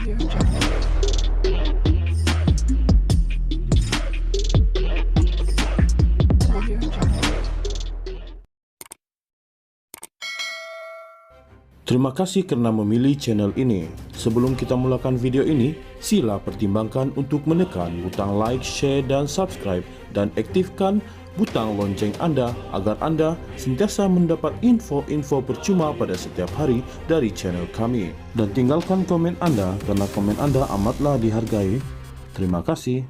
Terima kasih karena memilih channel ini. Sebelum kita mulakan video ini, sila pertimbangkan untuk menekan butang like, share, dan subscribe, dan aktifkan butang lonceng Anda agar Anda sentiasa mendapat info-info percuma pada setiap hari dari channel kami. Dan tinggalkan komen Anda karena komen Anda amatlah dihargai. Terima kasih.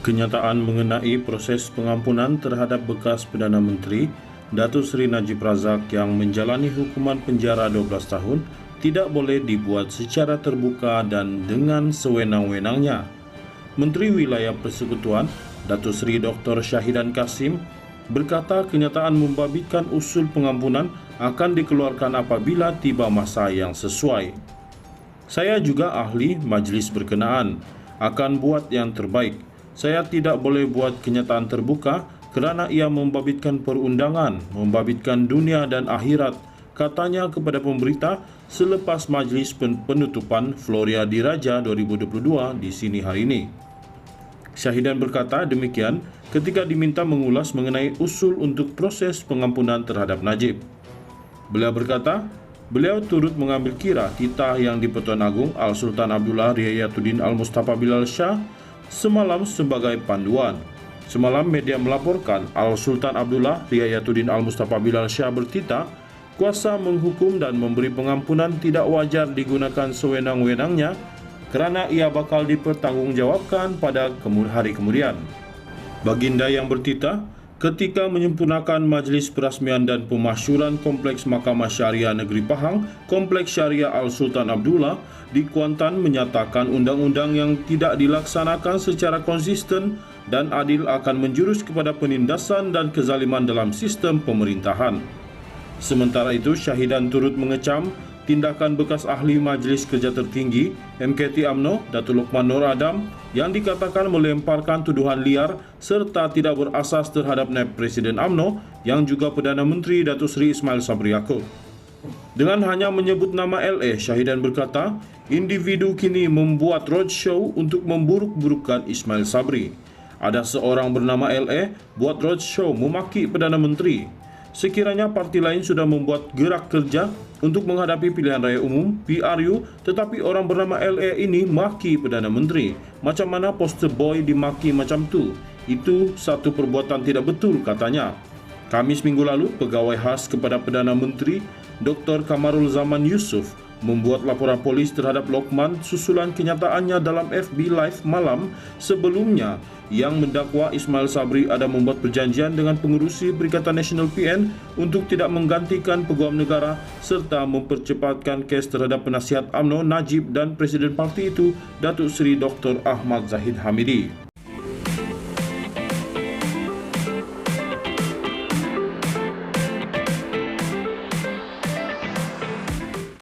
Kenyataan mengenai proses pengampunan terhadap bekas Perdana Menteri Datuk Seri Najib Razak yang menjalani hukuman penjara 12 tahun tidak boleh dibuat secara terbuka dan dengan sewenang-wenangnya. Menteri Wilayah Persekutuan Datuk Seri Dr. Syahidan Kassim berkata kenyataan membabitkan usul pengampunan akan dikeluarkan apabila tiba masa yang sesuai. Saya juga ahli majlis berkenaan, akan buat yang terbaik. Saya tidak boleh buat kenyataan terbuka kerana ia membabitkan perundangan, membabitkan dunia dan akhirat, katanya kepada pemberita selepas majlis penutupan Floria Diraja 2022 di sini hari ini. Syahidan berkata demikian ketika diminta mengulas mengenai usul untuk proses pengampunan terhadap Najib. Beliau berkata, beliau turut mengambil kira titah yang di-Pertuan Agong Al-Sultan Abdullah Riayatuddin Al-Mustafa Bilal Shah semalam sebagai panduan. Semalam media melaporkan Al-Sultan Abdullah Riayatuddin Al-Mustafa Bilal Shah bertitah kuasa menghukum dan memberi pengampunan tidak wajar digunakan sewenang-wenangnya kerana ia bakal dipertanggungjawabkan pada hari kemudian. Baginda yang bertitah ketika menyempurnakan Majlis Perasmian dan Pemasyuran Kompleks Mahkamah Syariah Negeri Pahang, Kompleks Syariah Al-Sultan Abdullah di Kuantan menyatakan undang-undang yang tidak dilaksanakan secara konsisten dan adil akan menjurus kepada penindasan dan kezaliman dalam sistem pemerintahan. Sementara itu, Syahidan turut mengecam tindakan bekas ahli Majlis Kerja Tertinggi MKT UMNO Datuk Lokman Nur Adam yang dikatakan melemparkan tuduhan liar serta tidak berasas terhadap naib Presiden UMNO yang juga Perdana Menteri Datuk Seri Ismail Sabri Yaakob. Dengan hanya menyebut nama LA, Syahidan berkata, individu kini membuat roadshow untuk memburuk-burukkan Ismail Sabri. Ada seorang bernama LA buat roadshow memaki Perdana Menteri. Sekiranya parti lain sudah membuat gerak kerja untuk menghadapi pilihan raya umum PRU, tetapi orang bernama LA ini maki Perdana Menteri. Macam mana poster boy dimaki macam tu? Itu satu perbuatan tidak betul, katanya. Khamis minggu lalu, pegawai khas kepada Perdana Menteri Dr. Kamarul Zaman Yusof membuat laporan polis terhadap Lokman susulan kenyataannya dalam FB Live malam sebelumnya yang mendakwa Ismail Sabri ada membuat perjanjian dengan pengurusi Perikatan Nasional PN untuk tidak menggantikan peguam negara serta mempercepatkan kes terhadap penasihat UMNO Najib dan Presiden parti itu Datuk Seri Dr. Ahmad Zahid Hamidi.